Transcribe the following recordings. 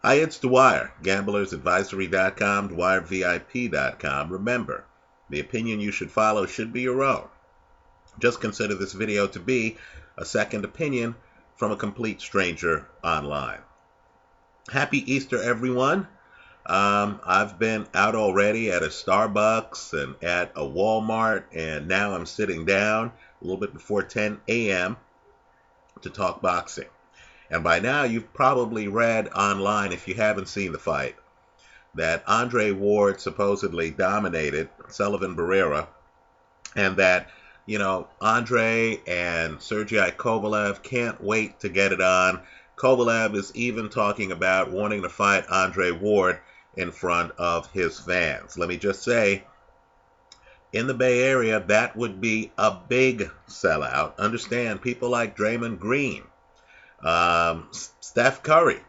Hi, it's Dwyer, gamblersadvisory.com, dwyervip.com. Remember, the opinion you should follow should be your own. Just consider this video to be a second opinion from a complete stranger online. Happy Easter, everyone. I've been out already at a Starbucks and at a Walmart, and now I'm sitting down a little bit before 10 a.m. to talk boxing. And by now, you've probably read online, if you haven't seen the fight, that Andre Ward supposedly dominated Sullivan Barrera, and that, Andre and Sergey Kovalev can't wait to get it on. Kovalev is even talking about wanting to fight Andre Ward in front of his fans. Let me just say, in the Bay Area, that would be a big sellout. Understand, people like Draymond Green, Steph Curry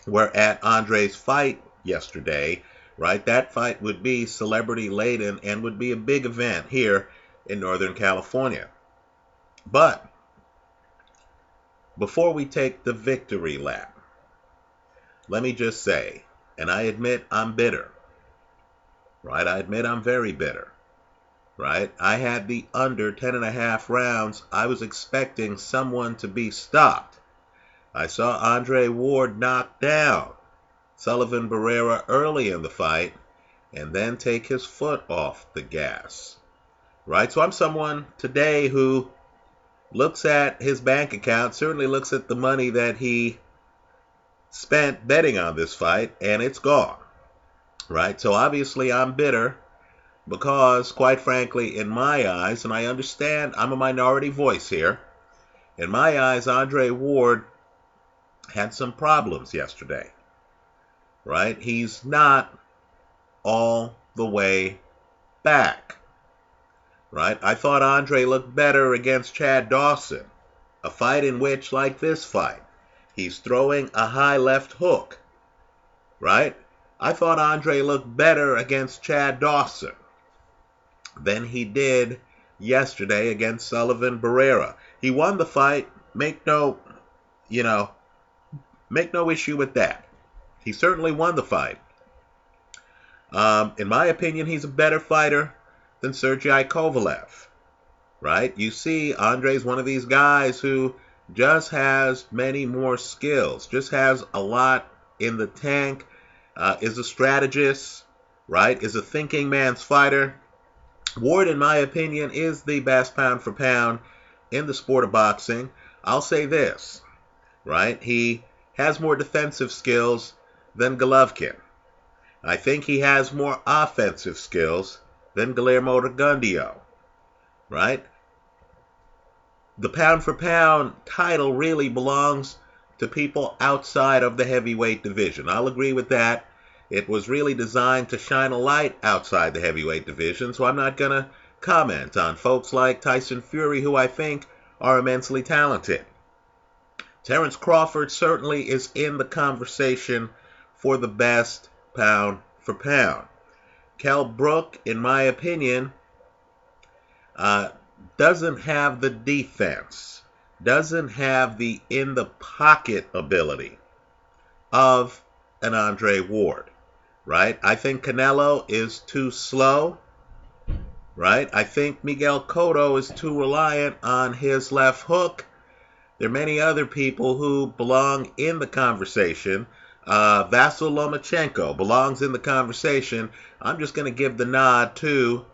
were at Andre's fight yesterday, right? That fight would be celebrity laden and would be a big event here in Northern California. But before we take the victory lap, let me just say, and I admit I'm bitter, right? I admit I'm very bitter, right? I had the under 10.5 rounds. I was expecting someone to be stopped. I saw Andre Ward knock down Sullivan Barrera early in the fight and then take his foot off the gas, right? So I'm someone today who looks at his bank account, certainly looks at the money that he spent betting on this fight, and it's gone, right? So obviously I'm bitter because, quite frankly, in my eyes, and I understand I'm a minority voice here, in my eyes, Andre Ward had some problems yesterday, right? He's not all the way back, right? I thought Andre looked better against Chad Dawson, a fight in which, like this fight, he's throwing a high left hook, right? I thought Andre looked better against Chad Dawson than he did yesterday against Sullivan Barrera. He won the fight, make no issue with that. He certainly won the fight. In my opinion, he's a better fighter than Sergey Kovalev, right? You see, Andre's one of these guys who just has many more skills, just has a lot in the tank, is a strategist, right? Is a thinking man's fighter. Ward, in my opinion, is the best pound for pound in the sport of boxing. I'll say this, right? He has more defensive skills than Golovkin. I think he has more offensive skills than Guillermo Rigondeaux, right? The pound for pound title really belongs to people outside of the heavyweight division. I'll agree with that. It was really designed to shine a light outside the heavyweight division, so I'm not going to comment on folks like Tyson Fury, who I think are immensely talented. Terence Crawford certainly is in the conversation for the best pound for pound. Kell Brook, in my opinion, doesn't have the defense, doesn't have the in-the-pocket ability of an Andre Ward, right? I think Canelo is too slow, right? I think Miguel Cotto is too reliant on his left hook. There are many other people who belong in the conversation. Vasyl Lomachenko belongs in the conversation. I'm just going to give the nod to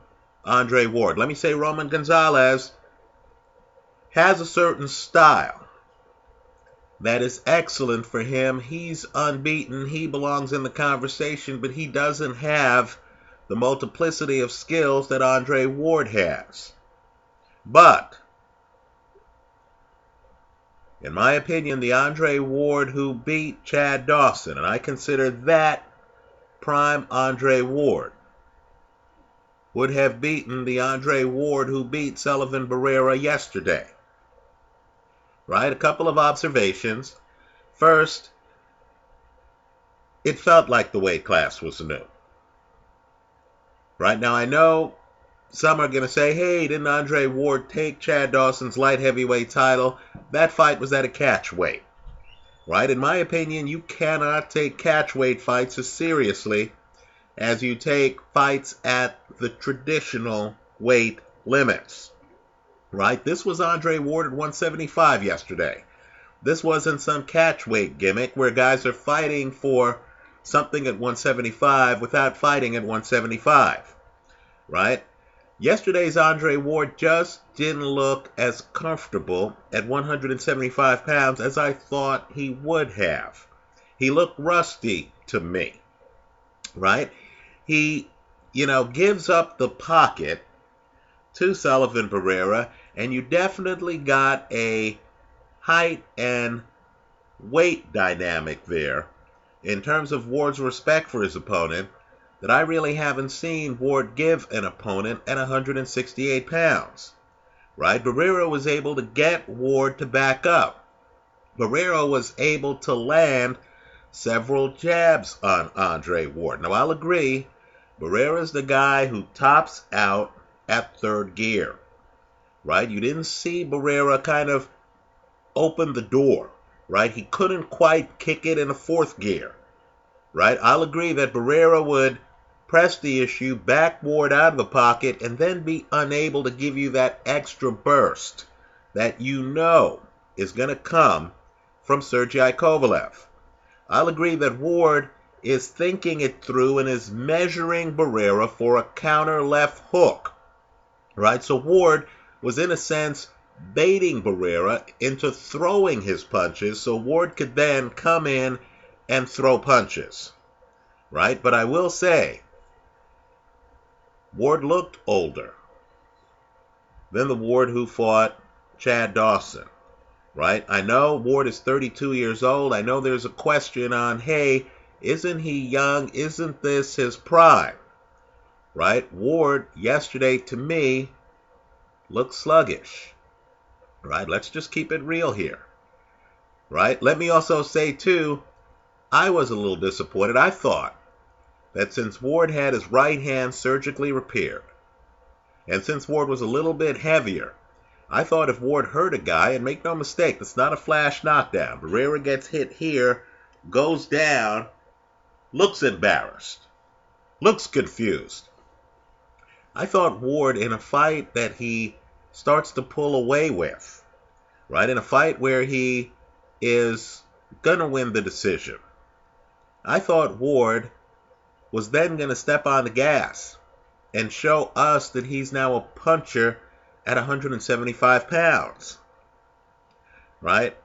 Andre Ward. Let me say Roman Gonzalez has a certain style that is excellent for him. He's unbeaten. He belongs in the conversation, but he doesn't have the multiplicity of skills that Andre Ward has. But in my opinion, the Andre Ward who beat Chad Dawson, and I consider that prime Andre Ward, would have beaten the Andre Ward who beat Sullivan Barrera yesterday. Right? A couple of observations. First, it felt like the weight class was new. Right? Now, I know some are going to say, hey, didn't Andre Ward take Chad Dawson's light heavyweight title? That fight was at a catch weight. right? In my opinion, you cannot take catchweight fights as seriously as you take fights at the traditional weight limits, right? This was Andre Ward at 175 yesterday. This wasn't some catchweight gimmick where guys are fighting for something at 175 without fighting at 175, right? Yesterday's Andre Ward just didn't look as comfortable at 175 pounds as I thought he would have. He looked rusty to me, right? He, gives up the pocket to Sullivan Barrera, and you definitely got a height and weight dynamic there in terms of Ward's respect for his opponent that I really haven't seen Ward give an opponent at 168 pounds, right? Barrera was able to get Ward to back up. Barrera was able to land several jabs on Andre Ward. Now, I'll agree, Barrera's the guy who tops out at third gear, right? You didn't see Barrera kind of open the door, right? He couldn't quite kick it in a fourth gear, right? I'll agree that Barrera would press the issue, back Ward out of the pocket, and then be unable to give you that extra burst that is going to come from Sergey Kovalev. I'll agree that Ward is thinking it through and is measuring Barrera for a counter left hook, right? So Ward was, in a sense, baiting Barrera into throwing his punches so Ward could then come in and throw punches, right? But I will say, Ward looked older than the Ward who fought Chad Dawson, right? I know Ward is 32 years old. I know there's a question on, hey, isn't he young? Isn't this his prime, right? Ward, yesterday, to me, looked sluggish, right? Let's just keep it real here, right? Let me also say, too, I was a little disappointed. I thought that since Ward had his right hand surgically repaired, and since Ward was a little bit heavier, I thought if Ward hurt a guy, and make no mistake, it's not a flash knockdown. Barrera gets hit here, goes down, looks embarrassed, looks confused. I thought Ward, in a fight that he starts to pull away with, right, in a fight where he is going to win the decision, I thought Ward was then going to step on the gas and show us that he's now a puncher at 175 pounds, right?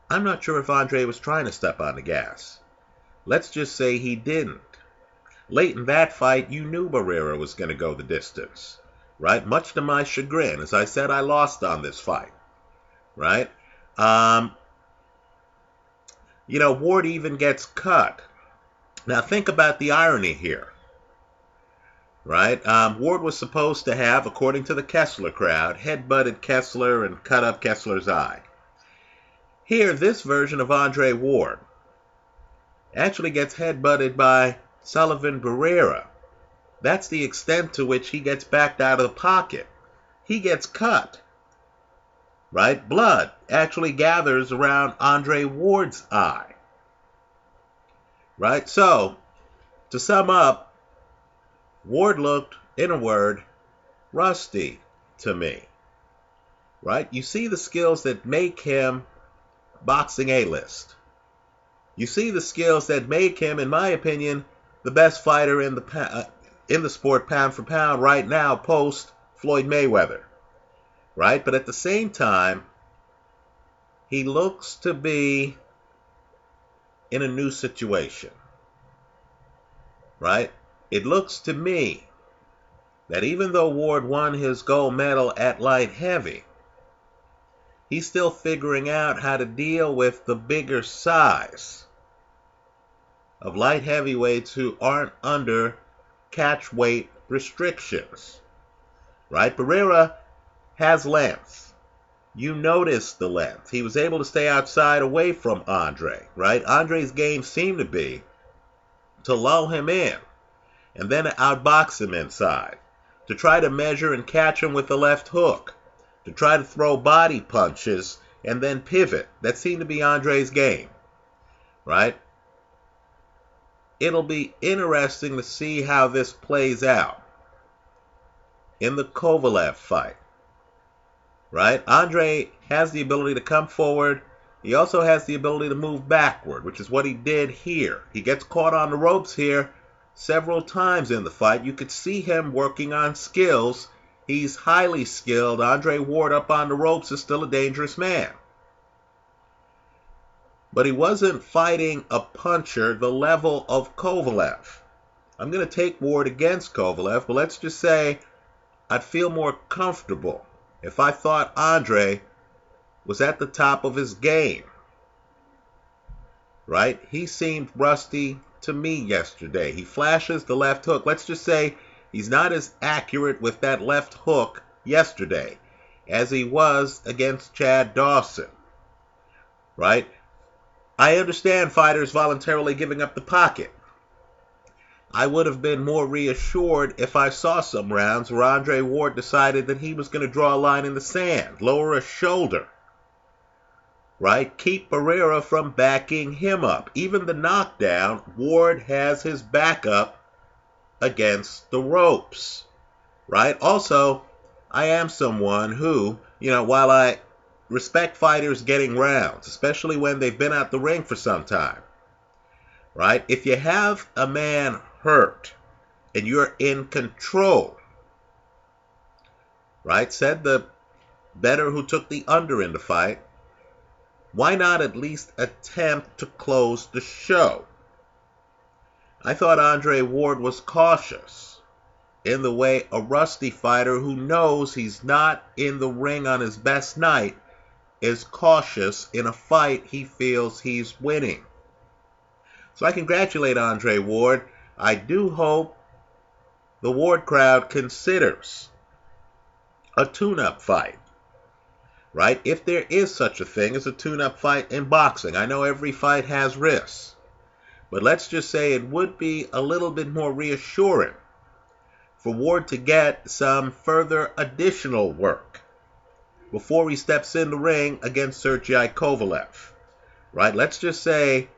I'm not sure if Andre was trying to step on the gas. Let's just say he didn't. Late in that fight, you knew Barrera was going to go the distance, right? Much to my chagrin. As I said, I lost on this fight, right? Ward even gets cut. Now, think about the irony here, right? Ward was supposed to have, according to the Kessler crowd, headbutted Kessler and cut up Kessler's eye. Here, this version of Andre Ward actually gets headbutted by Sullivan Barrera. That's the extent to which he gets backed out of the pocket. He gets cut, right? Blood actually gathers around Andre Ward's eye. Right? So, to sum up, Ward looked, in a word, rusty to me. Right? You see the skills that make him boxing A-list. You see the skills that make him, in my opinion, the best fighter in the sport pound for pound right now post Floyd Mayweather. Right? But at the same time, he looks to be in a new situation, right? It looks to me that even though Ward won his gold medal at light heavy, he's still figuring out how to deal with the bigger size of light heavyweights who aren't under catch weight restrictions, right? Barrera has length. You notice the length. He was able to stay outside away from Andre, right? Andre's game seemed to be to lull him in and then outbox him inside, to try to measure and catch him with the left hook, to try to throw body punches and then pivot. That seemed to be Andre's game, right? It'll be interesting to see how this plays out in the Kovalev fight, right? Andre has the ability to come forward. He also has the ability to move backward, which is what he did here. He gets caught on the ropes here several times in the fight. You could see him working on skills. He's highly skilled. Andre Ward up on the ropes is still a dangerous man. But he wasn't fighting a puncher the level of Kovalev. I'm going to take Ward against Kovalev, but let's just say I'd feel more comfortable if I thought Andre was at the top of his game. Right? He seemed rusty to me yesterday. He flashes the left hook. Let's just say he's not as accurate with that left hook yesterday as he was against Chad Dawson. Right? I understand fighters voluntarily giving up the pocket. I would have been more reassured if I saw some rounds where Andre Ward decided that he was going to draw a line in the sand, lower a shoulder, right? Keep Barrera from backing him up. Even the knockdown, Ward has his back up against the ropes, right? Also, I am someone who, while I respect fighters getting rounds, especially when they've been out the ring for some time, right? If you have a man hurt and you're in control, right? Said the bettor who took the under in the fight, why not at least attempt to close the show? I thought Andre Ward was cautious in the way a rusty fighter who knows he's not in the ring on his best night is cautious in a fight he feels he's winning. So I congratulate Andre Ward. I do hope the Ward crowd considers a tune-up fight, right? If there is such a thing as a tune-up fight in boxing. I know every fight has risks, but let's just say it would be a little bit more reassuring for Ward to get some further additional work before he steps in the ring against Sergey Kovalev, right? Let's just say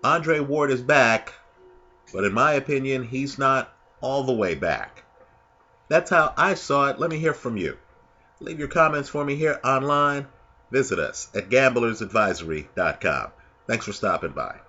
Andre Ward is back, but in my opinion, he's not all the way back. That's how I saw it. Let me hear from you. Leave your comments for me here online. Visit us at gamblersadvisory.com. Thanks for stopping by.